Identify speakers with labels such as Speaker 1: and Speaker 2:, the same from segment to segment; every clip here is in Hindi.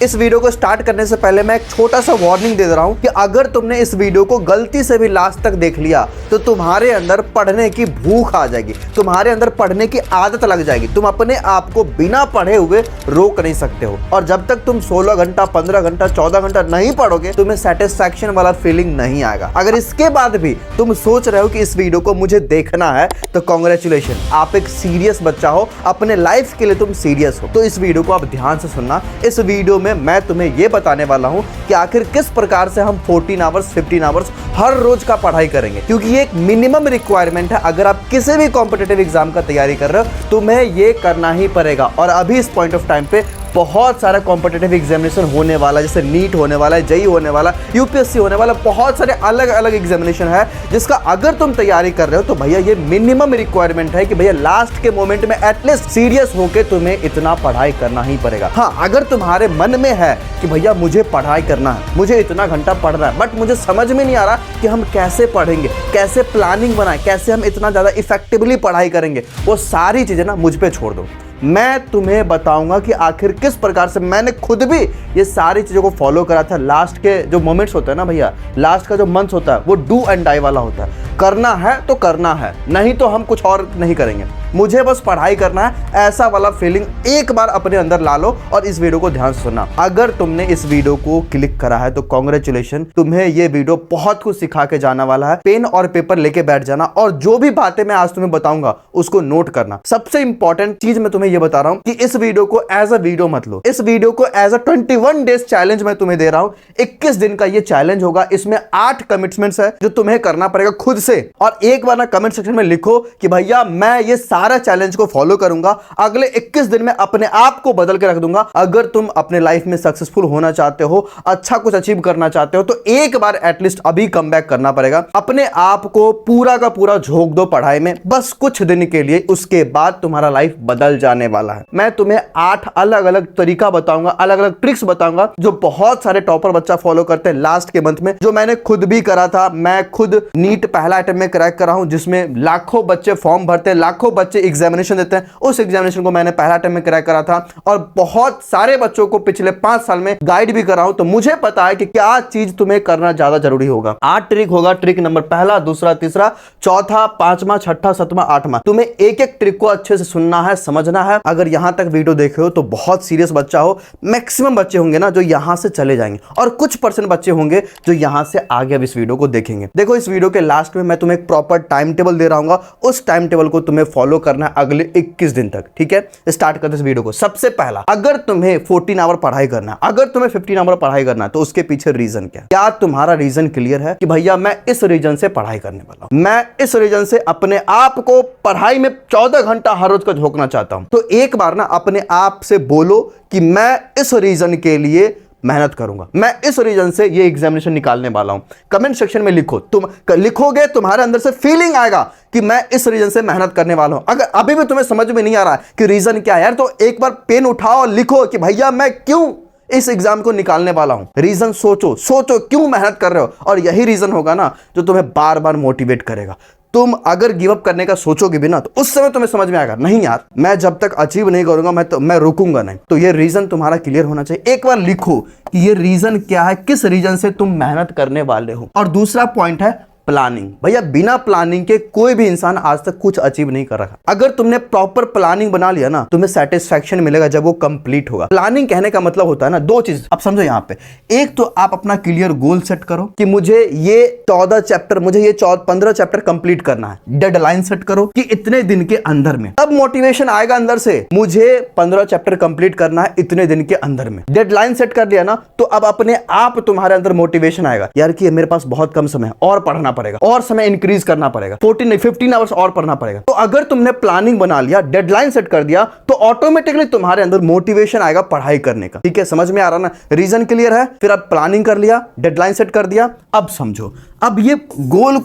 Speaker 1: इस वीडियो को स्टार्ट करने से पहले मैं एक छोटा सा वार्निंग दे रहा हूं कि अगर तुमने इस वीडियो को गलती से भी लास्ट तक देख लिया तो तुम्हारे अंदर पढ़ने की भूख आ जाएगी, तुम्हारे अंदर पढ़ने की आदत लग जाएगी। तुम अपने आप को बिना पढ़े हुए रोक नहीं सकते हो, और जब तक तुम 16 घंटा 15 घंटा 14 घंटा नहीं पढ़ोगे तुम्हें सेटिस्फैक्शन वाला फीलिंग नहीं आएगा। अगर इसके बाद भी तुम सोच रहे हो कि इस वीडियो को मुझे देखना है तो कांग्रेचुलेशन, आप एक सीरियस बच्चा हो, अपने लाइफ के लिए तुम सीरियस हो। तो इस वीडियो को आप ध्यान से सुनना। इस वीडियो में मैं तुम्हें यह बताने वाला हूं कि आखिर किस प्रकार से हम 14 आवर्स 15 आवर्स हर रोज का पढ़ाई करेंगे, क्योंकि ये एक मिनिमम रिक्वायरमेंट है। अगर आप किसी भी कॉम्पिटिटिव एग्जाम का तैयारी कर रहे हो तुम्हें ये करना ही पड़ेगा। और अभी इस पॉइंट ऑफ टाइम पे बहुत सारा कॉम्पिटिटिव एग्जामिनेशन होने वाला है, जैसे नीट होने वाला है, जेई होने वाला, यूपीएससी होने वाला, बहुत सारे अलग अलग एग्जामिनेशन है जिसका अगर तुम तैयारी कर रहे हो तो भैया ये मिनिमम रिक्वायरमेंट है कि भैया लास्ट के मोमेंट में एटलीस्ट सीरियस होकर तुम्हें इतना पढ़ाई करना ही पड़ेगा। हाँ, अगर तुम्हारे मन में है कि भैया मुझे पढ़ाई करना है, मुझे इतना घंटा पढ़ना है, बट मुझे समझ में नहीं आ रहा कि हम कैसे पढ़ेंगे, कैसे प्लानिंग बनाएं, कैसे हम इतना ज़्यादा इफेक्टिवली पढ़ाई करेंगे, वो सारी चीज़ें ना मुझ पे छोड़ दो। मैं तुम्हें बताऊंगा कि आखिर किस प्रकार से मैंने खुद भी ये सारी चीज़ों को फॉलो करा था। लास्ट के जो मोमेंट्स होते हैं ना भैया, लास्ट का जो मंथ होता है वो डू एंड डाई वाला होता है। करना है तो करना है, नहीं तो हम कुछ और नहीं करेंगे, मुझे बस पढ़ाई करना है, ऐसा वाला फीलिंग एक बार अपने अंदर ला लो। और इस वीडियो को ध्यान से सुनना। अगर तुमने इस वीडियो को क्लिक करा है तो कांग्रेचुलेशन, तुम्हें ये वीडियो बहुत कुछ सिखा के जाने वाला है। पेन और पेपर लेके बैठ जाना और जो भी बातें मैं आज तुम्हें बताऊंगा उसको नोट करना। सबसे इंपॉर्टेंट चीज मैं तुम्हें ये बता रहा हूं कि इस वीडियो को एज अ वीडियो मत लो, इस वीडियो को एज अ 21 डेज चैलेंज मैं तुम्हें दे रहा हूं। 21 दिन का ये चैलेंज होगा, इसमें 8 कमिटमेंट्स है जो तुम्हें करना पड़ेगा खुद से। और एक बार ना कमेंट सेक्शन में लिखो कि भैया मैं ये सारा चैलेंज को फॉलो करूंगा, अगले 21 दिन में अपने आप को बदल के रख दूंगा। अगर तुम अपने लाइफ में सक्सेसफुल होना चाहते हो, अच्छा कुछ अचीव करना चाहते हो, तो एक बार एटलीस्ट अभी कम बैक करना पड़ेगा। अपने आप को पूरा का पूरा झोंक दो पढ़ाई में, बस कुछ दिन के लिए, उसके बाद तुम्हारा लाइफ बदल जाने वाला है। मैं तुम्हें 8 अलग अलग तरीका बताऊंगा, अलग अलग ट्रिक्स बताऊंगा जो बहुत सारे टॉपर बच्चा फॉलो करते हैं लास्ट के मंथ में, जो मैंने खुद भी करा था। मैं खुद नीट पहला अटेम्प्ट में क्रैक करा हूं, जिसमें लाखों बच्चे फॉर्म भरते हैं, लाखों बच्चे एग्जामिनेशन देते हैं। उस एग्जामिनेशन को मैंने पहला अटेम्प्ट में क्रैक करा था और बहुत सारे बच्चों को पिछले 5 साल में गाइड भी करा हूं। तो मुझे पता है कि क्या चीज तुम्हें करना ज्यादा जरूरी होगा। 8 ट्रिक होगा, ट्रिक नंबर पहला, दूसरा, तीसरा, चौथा, 5वां, 6ठा, 7वां, 8वां। तुम्हें एक एक ट्रिक को अच्छे से सुनना है, समझना है। अगर यहां तक वीडियो देखे हो तो बहुत सीरियस बच्चा हो। मैक्सिमम बच्चे होंगे ना जो यहां से चले जाएंगे, और कुछ % बच्चे होंगे जो यहां से आगे अब इस वीडियो को देखेंगे। देखो, इस वीडियो के लास्ट में मैं तुम्हें एक प्रॉपर टाइम टेबल दे रहा हूं, उस टाइम टेबल को तुम्हें फॉलो करना है अगले 21 दिन तक, ठीक है। स्टार्ट करते इस वीडियो को। सबसे पहला, अगर तुम्हें 14 आवर पढ़ाई करना है, अगर तुम्हें 15 आवर पढ़ाई करना है, तो उसके पीछे रीजन क्या तुम्हारा रीजन क्लियर है कि भैया मैं इस रीजन से पढ़ाई करने वाला हूं, मैं इस रीजन से अपने आप को पढ़ाई में 14 घंटा हर रोज का झोंकना चाहता हूं। तो एक बार ना अपने आप से बोलो कि मैं इस रीजन के लिए मेहनत करूंगा, मैं इस रीजन से ये एग्जामिनेशन निकालने वाला हूं। कमेंट सेक्शन में लिखो, तुम लिखोगे तुम्हारे अंदर से फीलिंग आएगा कि मैं इस रीजन से मेहनत करने वाला हूं। अगर अभी भी तुम्हें समझ में नहीं आ रहा है कि रीजन क्या है यार, तो एक बार पेन उठाओ और लिखो कि भैया मैं क्यों इस एग्जाम को निकालने वाला हूं। रीजन सोचो क्यों मेहनत कर रहे हो, और यही रीजन होगा ना जो तुम्हें बार बार मोटिवेट करेगा। तुम अगर गिव अप करने का सोचोगे भी ना तो उस समय तुम्हें समझ में आएगा नहीं यार, मैं जब तक अचीव नहीं करूंगा मैं रुकूंगा नहीं। तो ये रीजन तुम्हारा क्लियर होना चाहिए। एक बार लिखो कि ये रीजन क्या है, किस रीजन से तुम मेहनत करने वाले हो। और दूसरा पॉइंट है प्लानिंग। भैया बिना प्लानिंग के कोई भी इंसान आज तक कुछ अचीव नहीं कर रहा। अगर तुमने प्रॉपर प्लानिंग बना लिया ना, तुम्हें सेटिस्फैक्शन मिलेगा जब वो कंप्लीट होगा। प्लानिंग कहने का मतलब होता है ना 2 चीज, अब समझो यहाँ पे। एक तो आप अपना क्लियर गोल सेट करो कि मुझे ये 14 चैप्टर, मुझे ये 15 चैप्टर कंप्लीट करना है। डेडलाइन सेट करो कि इतने दिन के अंदर में, तब मोटिवेशन आएगा अंदर से, मुझे 15 चैप्टर कंप्लीट करना है इतने दिन के अंदर में। डेडलाइन सेट कर दिया ना तो अब अपने आप तुम्हारे अंदर मोटिवेशन आएगा यार कि मेरे पास बहुत कम समय है और पढ़ना पड़ेगा, और समय इंक्रीज करना पड़ेगा, 15 आवर्स और पढ़ना पड़ेगा। तो अगर तुमने प्लानिंग बना लिया, डेडलाइन सेट कर दिया, तो ऑटोमेटिकली तुम्हारे अंदर मोटिवेशन आएगा पढ़ाई करने का। ठीक है, समझ में आ रहा ना? रीजन क्लियर है, फिर अब प्लानिंग कर लिया, डेडलाइन सेट कर दिया। अब समझो, अब ये गोल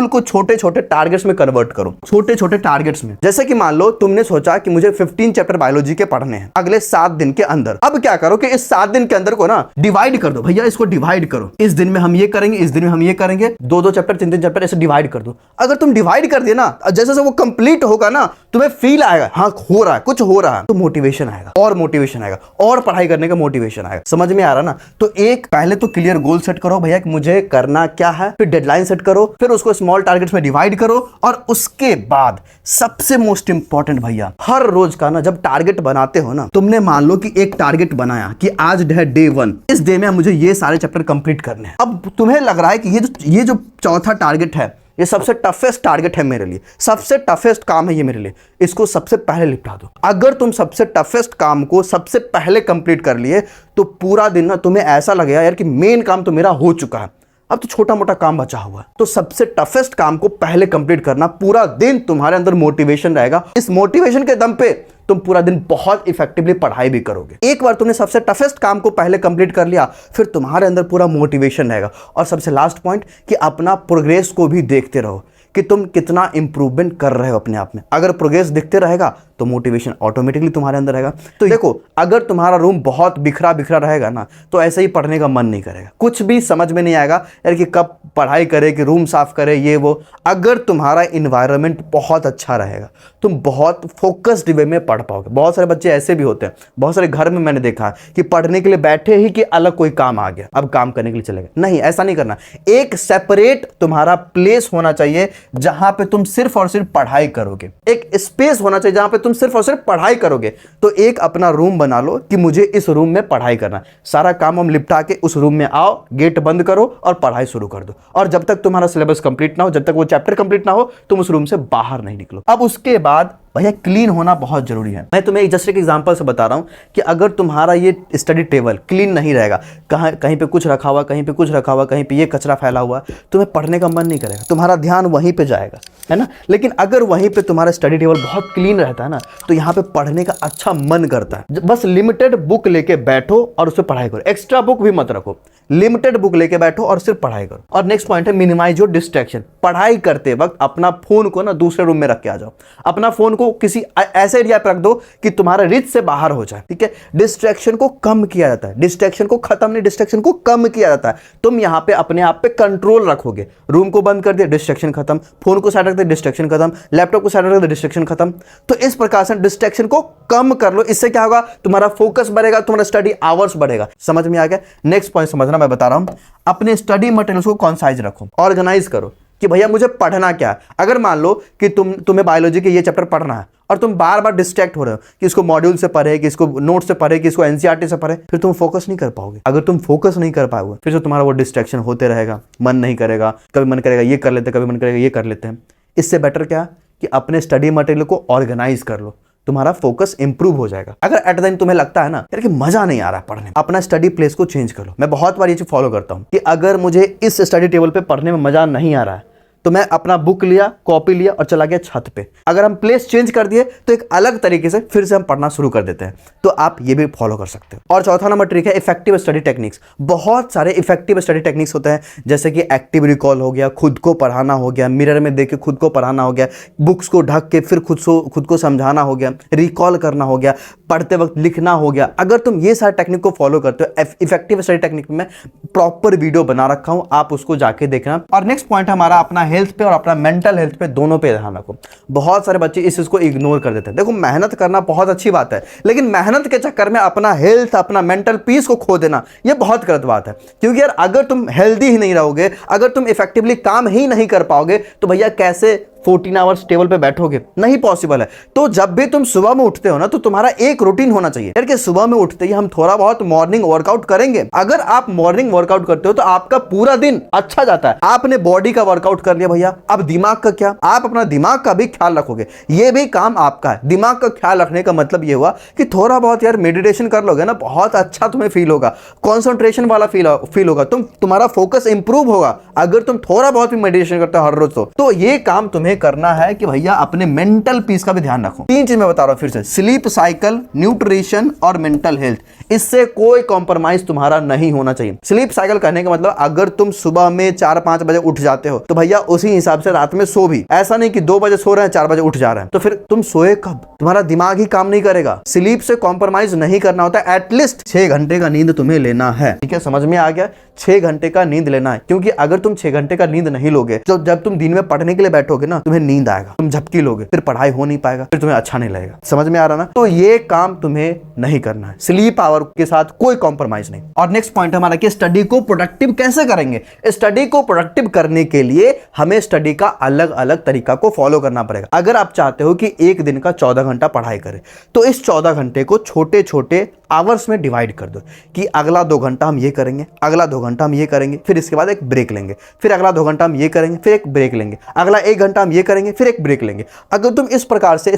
Speaker 1: को छोटे छोटे टारगेट्स में कन्वर्ट करो, छोटे छोटे टारगेट्स में। जैसे कि मान लो तुमने सोचा कि मुझे 15 चैप्टर बायोलॉजी के पढ़ने हैं अगले 7 दिन के अंदर। अब क्या करो कि इस 7 दिन के अंदर को ना डिवाइड कर दो, भैया इसको डिवाइड करो, इस दिन में हम ये करेंगे, इस दिन में हम ये करेंगे, 2-2 चैप्टर 3-3 चैप्टर ऐसे डिवाइड कर दो। अगर तुम डिवाइड कर दिए ना, जैसे जैसे वो कंप्लीट होगा ना, तुम्हें फील आएगा हाँ हो रहा है, कुछ हो रहा है, तो मोटिवेशन आएगा और मोटिवेशन आएगा और पढ़ाई करने का मोटिवेशन आएगा। समझ में आ रहा ना? तो एक पहले तो क्लियर गोल सेट करो भैया कि मुझे करना क्या है, फिर डेडलाइन सेट करो, फिर उसको स्मॉल टारगेट्स में डिवाइड करो, और उसके बाद सबसे मोस्ट इंपॉर्टेंट भैया, हर रोज का ना जब टारगेट बनाते हो ना, तुमने मान लो कि एक टारगेट बनाया कि आज है डे 1, इस डे में मुझे ये सारे चैप्टर कंप्लीट करने हैं। अब तुम्हें लग रहा है कि ये जो चौथा टारगेट है, ये सबसे टफेस्ट टारगेट है मेरे लिए, सबसे टफेस्ट काम है ये मेरे लिए, इसको सबसे पहले निपटा दो। अगर तुम सबसे टफेस्ट काम को सबसे पहले कंप्लीट कर लिए तो पूरा दिन ना तुम्हें ऐसा लगेगा यार कि मेन काम तो मेरा हो चुका है, अब तो छोटा मोटा काम बचा हुआ है। तो सबसे टफेस्ट काम को पहले कंप्लीट करना, पूरा दिन तुम्हारे अंदर मोटिवेशन रहेगा। इस मोटिवेशन के दम पे तुम पूरा दिन बहुत इफेक्टिवली पढ़ाई भी करोगे। एक बार तुमने सबसे टफेस्ट काम को पहले कंप्लीट कर लिया, फिर तुम्हारे अंदर पूरा मोटिवेशन रहेगा। और सबसे लास्ट पॉइंट कि अपना प्रोग्रेस को भी देखते रहो कि तुम कितना इंप्रूवमेंट कर रहे हो अपने आप में। अगर प्रोग्रेस दिखते रहेगा तो मोटिवेशन ऑटोमेटिकली तुम्हारे अंदर रहेगा। तो देखो, अगर तुम्हारा रूम बहुत बिखरा बिखरा रहेगा ना, तो ऐसे ही पढ़ने का मन नहीं करेगा, कुछ भी समझ में नहीं आएगा यार कि कब पढ़ाई करे, कि रूम साफ करे, ये वो। अगर तुम्हारा इन्वायरमेंट बहुत अच्छा रहेगा, तुम बहुत फोकस्ड वे में पढ़ पाओगे। बहुत सारे बच्चे ऐसे भी होते हैं, बहुत सारे घर में मैंने देखा है कि पढ़ने के लिए बैठे ही कि अलग कोई काम आ गया, अब काम करने के लिए चले गए। नहीं, ऐसा नहीं करना। एक सेपरेट तुम्हारा प्लेस होना चाहिए जहां पे तुम सिर्फ और सिर्फ पढ़ाई करोगे। एक स्पेस होना चाहिए जहां पे तुम सिर्फ और सिर्फ पढ़ाई करोगे। तो एक अपना रूम बना लो कि मुझे इस रूम में पढ़ाई करना है, सारा काम हम निपटा के उस रूम में आओ, गेट बंद करो और पढ़ाई शुरू कर दो। और जब तक तुम्हारा सिलेबस कंप्लीट ना हो, जब तक वो चैप्टर कंप्लीट ना हो, तुम उस रूम से बाहर नहीं निकलो। अब उसके बाद भैया क्लीन होना बहुत जरूरी है। मैं तुम्हें जस्ट एक एग्जांपल से बता रहा हूं कि अगर तुम्हारा ये स्टडी टेबल क्लीन नहीं रहेगा, कहीं पे कुछ रखा हुआ, कहीं पे कुछ रखा हुआ, कहीं पे ये कचरा फैला हुआ, तुम्हें पढ़ने का मन नहीं करेगा, तुम्हारा ध्यान वहीं पे जाएगा, है ना। लेकिन अगर वहीं पे तुम्हारा स्टडी टेबल बहुत क्लीन रहता है ना, तो यहाँ पे पढ़ने का अच्छा मन करता है। बस लिमिटेड बुक लेके बैठो और उस पर पढ़ाई करो, एक्स्ट्रा बुक भी मत रखो, लिमिटेड बुक लेके बैठो और सिर्फ पढ़ाई करो। और नेक्स्ट पॉइंट है मिनिमाइज योर डिस्ट्रैक्शन। पढ़ाई करते वक्त अपना फोन को ना दूसरे रूम में रख के आ जाओ, अपना फोन को किसी ऐसे एरिया पर रख दो कि तुम्हारे रीच से बाहर हो जाए, ठीक है। डिस्ट्रैक्शन को कम किया जाता है, डिस्ट्रैक्शन को खत्म नहीं, डिस्ट्रैक्शन को कम किया जाता है। तुम यहाँ पे अपने आप पे कंट्रोल रखोगे। रूम को बंद कर दिया, डिस्ट्रैक्शन खत्म, फोन को साइड रख दिया, डिस्ट्रैक्शन खत्म, लैपटॉप को साइड रख दिया, डिस्ट्रैक्शन खत्म। तो इस प्रकार से डिस्ट्रैक्शन को कम कर लो। इससे क्या होगा, तुम्हारा फोकस बढ़ेगा, तुम्हारा स्टडी आवर्स बढ़ेगा। समझ में आ गया? नेक्स्ट पॉइंट समझना, मैं बता रहा हूं, अपने स्टडी मटेरियल्स को कॉन्साइज रखो, ऑर्गेनाइज करो कि भैया मुझे पढ़ना क्या है। अगर मान लो कि तुम्हें बायोलॉजी के ये चैप्टर पढ़ना है और तुम बार बार डिस्ट्रैक्ट हो रहे हो कि इसको मॉड्यूल से पढ़े, कि इसको नोट से पढ़े, कि इसको एनसीईआरटी से पढ़े, फिर तुम फोकस नहीं कर पाओगे। अगर तुम फोकस नहीं कर पाओगे फिर से तुम्हारा वो डिस्ट्रैक्शन होते रहेगा, मन नहीं करेगा, कभी मन करेगा ये कर लेते, कभी मन करेगा ये कर लेते हैं। इससे बेटर क्या कि अपने स्टडी मटेरियल को ऑर्गेनाइज कर लो, तुम्हारा फोकस इंप्रूव हो जाएगा। अगर एट द एंड तुम्हें लगता है ना यार कि मजा नहीं आ रहा पढ़ने में, अपना स्टडी प्लेस को चेंज कर लो। मैं बहुत बार ये चीज फॉलो करता हूं कि अगर मुझे इस स्टडी टेबल पे पढ़ने में मजा नहीं आ रहा है तो मैं अपना बुक लिया, कॉपी लिया और चला गया छत पे। अगर हम प्लेस चेंज कर दिए तो एक अलग तरीके से फिर से हम पढ़ना शुरू कर देते हैं। तो आप ये भी फॉलो कर सकते हो। और चौथा नंबर ट्रिक है इफेक्टिव स्टडी टेक्निक्स। बहुत सारे इफेक्टिव स्टडी टेक्निक्स होते हैं, जैसे कि एक्टिव रिकॉल हो गया, खुद को पढ़ाना हो गया, मिरर में देख के खुद को पढ़ाना हो गया, बुक्स को ढक के फिर खुद को समझाना हो गया, रिकॉल करना हो गया, पढ़ते वक्त लिखना हो गया। अगर तुम ये सारे टेक्निक को फॉलो करते हो, इफेक्टिव स्टडी टेक्निक में प्रॉपर वीडियो बना रखा हूं, आप उसको जाके देखना। और नेक्स्ट पॉइंट हमारा अपना हेल्थ पे और अपना मेंटल हेल्थ पे, दोनों पे ध्यान रखो। बहुत सारे बच्चे इस चीज को इग्नोर कर देते हैं। देखो, मेहनत करना बहुत अच्छी बात है, लेकिन मेहनत के चक्कर में अपना हेल्थ, अपना मेंटल पीस को खो देना ये बहुत गलत बात है। क्योंकि यार अगर तुम हेल्दी ही नहीं रहोगे, अगर तुम इफेक्टिवली काम ही नहीं कर पाओगे तो भैया कैसे 14 आवर्स टेबल पे बैठोगे? नहीं पॉसिबल है। तो जब भी तुम सुबह में उठते हो ना, तो तुम्हारा एक रूटीन होना चाहिए यार कि सुबह में उठते ही हम थोड़ा बहुत मॉर्निंग वर्कआउट करेंगे। अगर आप मॉर्निंग वर्कआउट करते हो तो आपका पूरा दिन अच्छा जाता है। आपने बॉडी का वर्कआउट कर लिया भैया, अब दिमाग का क्या? आप अपना दिमाग का भी ख्याल रखोगे, ये भी काम आपका है। दिमाग का ख्याल रखने का मतलब ये हुआ कि थोड़ा बहुत यार मेडिटेशन कर लोगे ना, बहुत अच्छा तुम्हें फील होगा, कॉन्सेंट्रेशन वाला फील होगा, तुम्हारा फोकस इंप्रूव होगा अगर तुम थोड़ा बहुत भी मेडिटेशन करते हो हर रोज। तो ये काम तुम्हें तुम्हें करना है कि भैया अपने मेंटल पीस का भी ध्यान रखो। 3 चीज मैं बता रहा हूं फिर से, स्लीप साइकिल, न्यूट्रिशन और मेंटल हेल्थ, इससे कोई कॉम्प्रोमाइज तुम्हारा नहीं होना चाहिए। स्लीप साइकिल कहने का मतलब अगर तुम सुबह में 4-5 बजे उठ जाते हो तो भैया उसी हिसाब से रात में सो भी। ऐसा नहीं कि 2 बजे सो रहे हैं 4 बजे उठ जा रहे हैं, तो फिर तुम सोए कब? तुम्हारा दिमाग ही काम नहीं करेगा। स्लीप से कॉम्प्रोमाइज नहीं करना होता है। एटलीस्ट 6 घंटे का नींद तुम्हें लेना है, ठीक है, समझ में आ गया? 6 घंटे का नींद लेना है, क्योंकि अगर तुम 6 घंटे का नींद नहीं लोगे तो जब तुम दिन में पढ़ने के लिए बैठोगे ना, तुम्हें नींद आएगा, तुम झपकी लोगे, फिर पढ़ाई हो नहीं पाएगा, फिर तुम्हें अच्छा नहीं लगेगा। समझ में आ रहा ना? तो ये काम तुम्हें नहीं करना है, स्लीप आवर के साथ कोई कॉम्प्रोमाइज नहीं। और नेक्स्ट पॉइंट हमारा कि स्टडी को प्रोडक्टिव कैसे करेंगे। स्टडी को प्रोडक्टिव करने के लिए हमें स्टडी का अलग अलग तरीका को फॉलो करना पड़ेगा। अगर आप चाहते हो कि एक दिन का 14 घंटा पढ़ाई करें, तो इस 14 घंटे को छोटे छोटे आवर्स में डिवाइड कर दो कि अगला 2 घंटा हम ये करेंगे, अगला 2 घंटा हम ये करेंगे, फिर इसके बाद एक ब्रेक लेंगे, फिर अगला 2 घंटा हम ये करेंगे, फिर एक ब्रेक लेंगे, अगला 1 घंटा हम ये करेंगे, फिर एक ब्रेक लेंगे। अगर तुम इस प्रकार से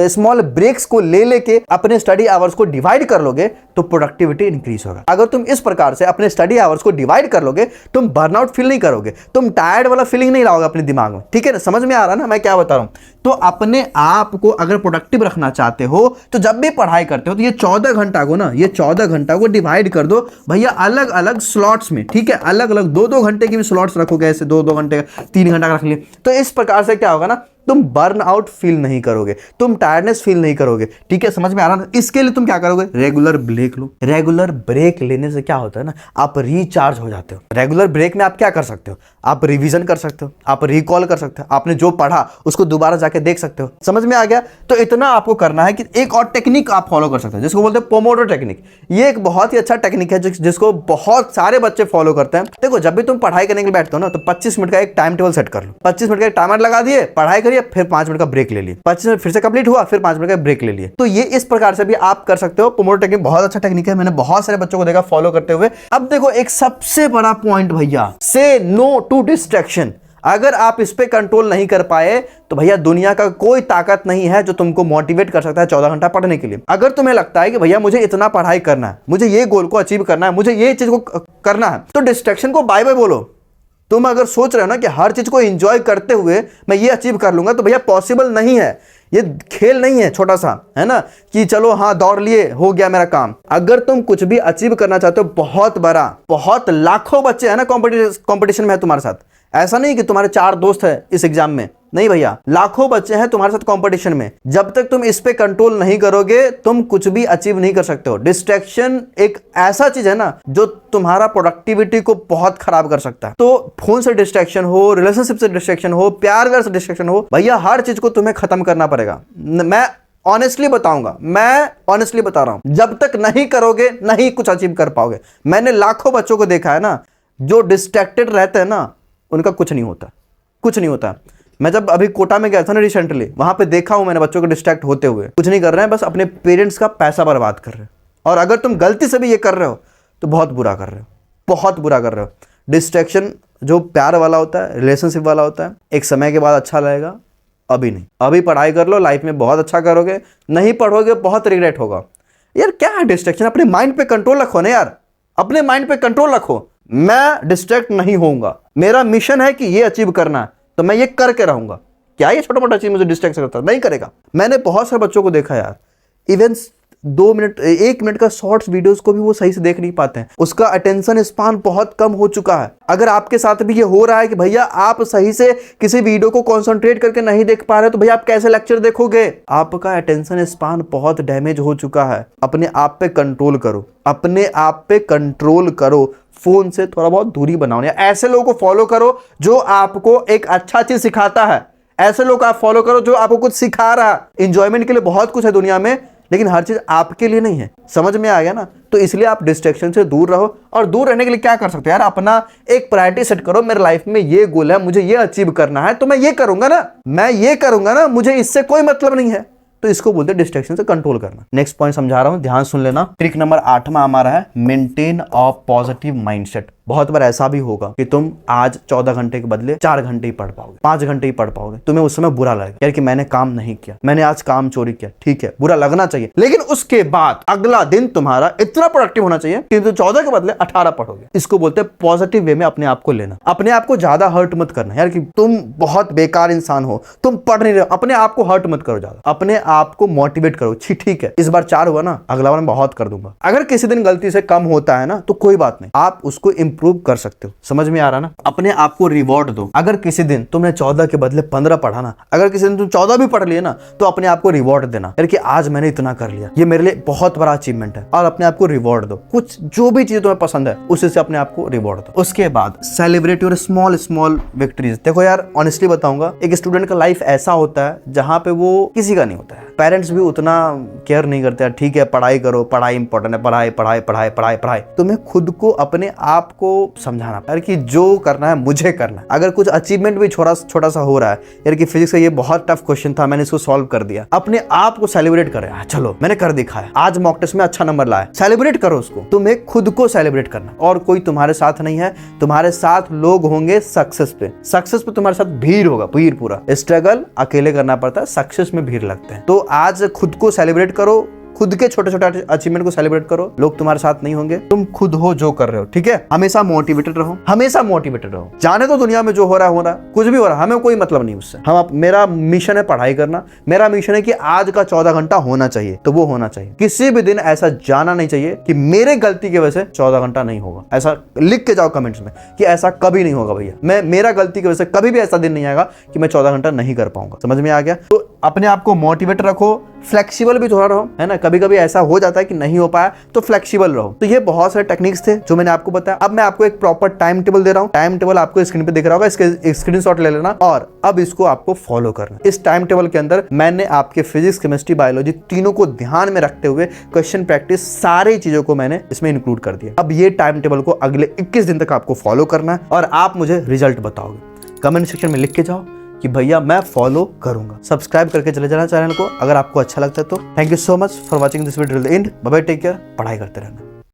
Speaker 1: स्मॉल ब्रेक्स को ले लेके अपने स्टडी आवर्स को डिवाइड कर लोगे तो प्रोडक्टिविटी इंक्रीज होगा। अगर तुम इस प्रकार से अपने स्टडी आवर्स को डिवाइड कर लोगे, तुम बर्नआउट फील नहीं करोगे, तुम टायर्ड वाला फीलिंग नहीं लाओगे अपने दिमाग में, ठीक है ना? समझ में आ रहा है ना मैं क्या बता रहा हूं? तो अपने आप को अगर प्रोडक्टिव रखना चाहते हो तो जब भी पढ़ाई करते हो तो ये 14 घंटा को ना, ये 14 घंटा को डिवाइड कर दो भैया अलग अलग स्लॉट्स में, ठीक है? अलग अलग 2-2 घंटे की भी स्लॉट्स रखोगे, ऐसे 2-2 घंटे का, 3 घंटा का रख लिए, तो इस प्रकार से क्या होगा ना, तुम बर्न आउट फील नहीं करोगे, तुम टायर्डनेस फील नहीं करोगे, ठीक है? समझ में आ रहा है? इसके लिए तुम क्या करोगे? रेगुलर ब्रेक लो। रेगुलर ब्रेक लेने से क्या होता है ना, आप रिचार्ज हो जाते हो। रेगुलर ब्रेक में आप क्या कर सकते हो? आप रिवीजन कर सकते हो, आप रिकॉल कर सकते हो, आपने जो पढ़ा उसको दोबारा जाके देख सकते हो। समझ में आ गया? तो इतना आपको करना है कि एक और टेक्निक आप फॉलो कर सकते हो जिसको बोलते हैं पोमोडोरो टेक्निक। ये एक बहुत ही अच्छा टेक्निक है जिसको बहुत सारे बच्चे फॉलो करते हैं। देखो, जब भी तुम पढ़ाई करने के लिए बैठते हो ना, तो 25 मिनट का एक टाइम टेबल सेट कर लो। 25 मिनट का एक टाइमर लगा दिए, पढ़ाई करिए, फिर 5 मिनट का ब्रेक ले लिए, 25 मिनट फिर से कंप्लीट हुआ, फिर 5 मिनट का ब्रेक ले लिए। तो ये इस प्रकार से भी आप कर सकते हो। पोमोडोरो टेक्निक बहुत अच्छा टेक्निक है, मैंने बहुत सारे बच्चों को देखा फॉलो करते हुए। अब देखो, एक सबसे बड़ा पॉइंट भैया, से नो टू डिस्ट्रैक्शन। अगर आप इस पे कंट्रोल नहीं कर पाए तो भैया दुनिया का कोई ताकत नहीं है जो तुमको मोटिवेट कर सकता है 14 घंटा पढ़ने के लिए। अगर तुम्हें लगता है कि भैया मुझे इतना पढ़ाई करना है, मुझे ये गोल को अचीव करना है, मुझे ये चीज को करना है, तो डिस्ट्रैक्शन को बाय बाय बोलो। तुम अगर सोच रहे हो ना कि हर चीज को एंजॉय करते हुए मैं ये अचीव कर लूंगा, तो भैया पॉसिबल नहीं है। ये खेल नहीं है छोटा सा, है ना, कि चलो हाँ दौड़ लिए हो गया मेरा काम। अगर तुम कुछ भी अचीव करना चाहते हो बहुत बड़ा, बहुत लाखों बच्चे हैं ना कंपटीशन में है तुम्हारे साथ। ऐसा नहीं कि तुम्हारे 4 दोस्त हैं इस एग्जाम में, नहीं भैया, लाखों बच्चे हैं तुम्हारे साथ कंपटीशन में। जब तक तुम इस पे कंट्रोल नहीं करोगे तुम कुछ भी अचीव नहीं कर सकते हो। डिस्ट्रैक्शन एक ऐसा चीज है ना जो तुम्हारा प्रोडक्टिविटी को बहुत खराब कर सकता है। तो फोन से डिस्ट्रैक्शन हो, रिलेशनशिप से डिस्ट्रैक्शन हो, प्यार व्यार से डिस्ट्रैक्शन हो, भैया हर चीज को तुम्हें खत्म करना पड़ेगा। मैं ऑनेस्टली बताऊंगा, मैं ऑनेस्टली बता रहा हूं, जब तक नहीं करोगे नहीं कुछ अचीव कर पाओगे। मैंने लाखों बच्चों को देखा है ना, जो डिस्ट्रैक्टेड रहते हैं ना उनका कुछ नहीं होता, कुछ नहीं होता। मैं जब अभी कोटा में गया था ना रिसेंटली, वहां पे देखा हूं मैंने बच्चों को डिस्ट्रैक्ट होते हुए। कुछ नहीं कर रहे हैं, बस अपने पेरेंट्स का पैसा बर्बाद कर रहे हैं। और अगर तुम गलती से भी ये कर रहे हो तो बहुत बुरा कर रहे हो, बहुत बुरा कर रहे हो। डिस्ट्रैक्शन जो प्यार वाला होता है, रिलेशनशिप वाला होता है, एक समय के बाद अच्छा लगेगा, अभी नहीं। अभी पढ़ाई कर लो, लाइफ में बहुत अच्छा करोगे, नहीं पढ़ोगे बहुत रिग्रेट होगा। यार क्या है डिस्ट्रैक्शन? अपने माइंड पे कंट्रोल रखो ना यार, अपने माइंड पे कंट्रोल रखो। मैं डिस्ट्रैक्ट नहीं होऊंगा, मेरा मिशन है कि ये अचीव करना है, तो मैं ये करके रहूंगा। क्या ये छोटा मोटा चीज मुझे डिस्ट्रैक्ट करता? नहीं करेगा। मैंने बहुत सारे बच्चों को देखा यार, इवन 2 मिनट 1 मिनट का शॉर्ट्स वीडियोस को भी वो सही से देख नहीं पाते हैं। उसका अटेंशन स्पान बहुत कम हो चुका है। अगर आपके साथ भी ये हो रहा है कि भैया आप सही से किसी वीडियो को कंसंट्रेट करके नहीं देख पा रहे, तो भैया आप कैसे लेक्चर देखोगे? आपका अटेंशन स्पान बहुत डैमेज हो चुका है। अपने आप पे कंट्रोल करो, अपने आप पे कंट्रोल करो। फोन से थोड़ा बहुत दूरी बनाओ। ऐसे लोगों को फॉलो करो जो आपको एक अच्छा चीज सिखाता है। ऐसे लोग आप फॉलो करो जो आपको कुछ सिखा रहा है। एंजॉयमेंट के लिए बहुत कुछ है दुनिया में, लेकिन हर चीज आपके लिए नहीं है। समझ में आ गया ना? तो इसलिए आप डिस्ट्रैक्शन से दूर रहो। और दूर रहने के लिए क्या कर सकते हो यार, अपना एक प्रायोरिटी सेट करो। मेरे लाइफ में ये गोल है, मुझे ये अचीव करना है, तो मैं ये करूंगा ना, मैं ये करूंगा ना, मुझे इससे कोई मतलब नहीं है। तो इसको बोलते हैं डिस्ट्रैक्शन से कंट्रोल करना। नेक्स्ट पॉइंट समझा रहा हूं, ध्यान सुन लेना। ट्रिक नंबर 8वां हमारा है मेंटेन अ पॉजिटिव माइंडसेट। बहुत बार ऐसा भी होगा कि तुम आज 14 घंटे के बदले 4 घंटे ही पढ़ पाओगे, 5 घंटे ही पढ़ पाओगे। तुम्हें उस समय बुरा लगेगा यार कि मैंने काम नहीं किया, मैंने आज काम चोरी किया। ठीक है, बुरा लगना चाहिए, लेकिन उसके बाद अगला दिन तुम्हारा इतना प्रोडक्टिव होना चाहिए कि तुम 14 के बदले 18 पढ़ोगे। इसको बोलते हैं पॉजिटिव वे में अपने आप को लेना। अपने आप को ज्यादा हर्ट मत करना यार कि तुम बहुत बेकार इंसान हो, तुम पढ़ नहीं रहे हो। अपने आप को हर्ट मत करो ज्यादा, अपने आप को मोटिवेट करो। ठीक है, इस बार 4 हुआ ना, अगला बार मैं बहुत कर दूंगा। अगर किसी दिन गलती से कम होता है ना तो कोई बात नहीं, आप उसको इंप्रूव कर सकते हो। समझ में आ रहा ना? अपने आप को रिवॉर्ड दो। अगर किसी दिन तुमने 14 के बदले 15 पढ़ा ना, अगर किसी दिन तुम 14 भी पढ़ लिए ना, तो अपने आप को रिवॉर्ड देना यार कि आज मैंने इतना कर लिया, ये मेरे लिए बहुत बड़ा अचीवमेंट है। और अपने आप को रिवॉर्ड दो। कुछ जो भी चीज तुम्हें पसंद है उसी से अपने आप को रिवॉर्ड दो। उसके बाद celebrate your small small victories. देखो यार, ऑनेस्टली बताऊंगा, एक स्टूडेंट का लाइफ ऐसा होता है जहां पे वो किसी का नहीं होता है। पेरेंट्स भी उतना केयर नहीं करते हैं। ठीक है, पढ़ाई करो, पढ़ाई इंपॉर्टेंट है, पढ़ाई पढ़ाई पढ़ाई पढ़ाई पढ़ाई। तुम्हें खुद को अपने आप को समझाना यार कि जो करना है मुझे करना है। अगर कुछ अचीवमेंट भी छोटा सा हो रहा है यार कि फिजिक्स का ये बहुत टफ क्वेश्चन था, मैंने इसको सॉल्व कर दिया, अपने आप को सेलिब्रेट करें। चलो मैंने कर दिखाया, आज मॉक टेस्ट में अच्छा नंबर लाया, सेलिब्रेट करो उसको। तुम्हें खुद को सेलिब्रेट करना, और कोई तुम्हारे साथ नहीं है। तुम्हारे साथ लोग होंगे सक्सेस पे तुम्हारे साथ भीड़ होगा, भीड़ पूरा। स्ट्रगल अकेले करना पड़ता है, सक्सेस में भीड़ लगते हैं। तो आज खुद को सेलिब्रेट करो, खुद के छोटे छोटे अचीवमेंट को सेलिब्रेट करो। लोग तुम्हारे साथ नहीं होंगे, तुम खुद हो जो कर रहे हो। ठीक है, हमेशा मोटिवेटेड रहो, हमेशा मोटिवेटेड रहो। जाने तो दुनिया में जो हो रहा है, कुछ भी हो रहा है, हमें कोई मतलब नहीं उससे। मेरा मिशन है पढ़ाई करना, मेरा मिशन है कि आज का 14 घंटा होना चाहिए, तो वो होना चाहिए। किसी भी दिन ऐसा जाना नहीं चाहिए कि मेरे गलती की वजह से 14 घंटा नहीं होगा। ऐसा लिख के जाओ कमेंट्स में कि ऐसा कभी नहीं होगा भैया, मेरा गलती की वजह से कभी भी ऐसा दिन नहीं आएगा कि मैं 14 घंटा नहीं कर पाऊंगा। समझ में आ गया? तो अपने आप को मोटिवेट रखो, फ्लेक्सिबल भी थोड़ा रहो, है ना। कभी कभी ऐसा हो जाता है कि नहीं हो पाया, तो फ्लेक्सिबल रहो। तो ये बहुत सारे टेक्निक्स थे जो मैंने आपको बताया। अब मैं आपको एक प्रॉपर टाइम टेबल दे रहा हूँ। टाइम टेबल आपको स्क्रीन पे दिख रहा होगा, इसके स्क्रीनशॉट ले लेना और अब इसको आपको फॉलो करना। इस टाइम टेबल के अंदर मैंने आपके फिजिक्स, केमिस्ट्री, बायोलॉजी तीनों को ध्यान में रखते हुए क्वेश्चन प्रैक्टिस सारी चीजों को मैंने इसमें इंक्लूड कर दिया। अब ये टाइम टेबल को अगले 21 दिन तक आपको फॉलो करना है और आप मुझे रिजल्ट बताओगे। कमेंट सेक्शन में लिख के जाओ कि भैया मैं फॉलो करूंगा। सब्सक्राइब करके चले जाना चैनल को अगर आपको अच्छा लगता है तो। Thank you so much for watching this video till the end. Bye bye, take care, पढ़ाई करते रहना।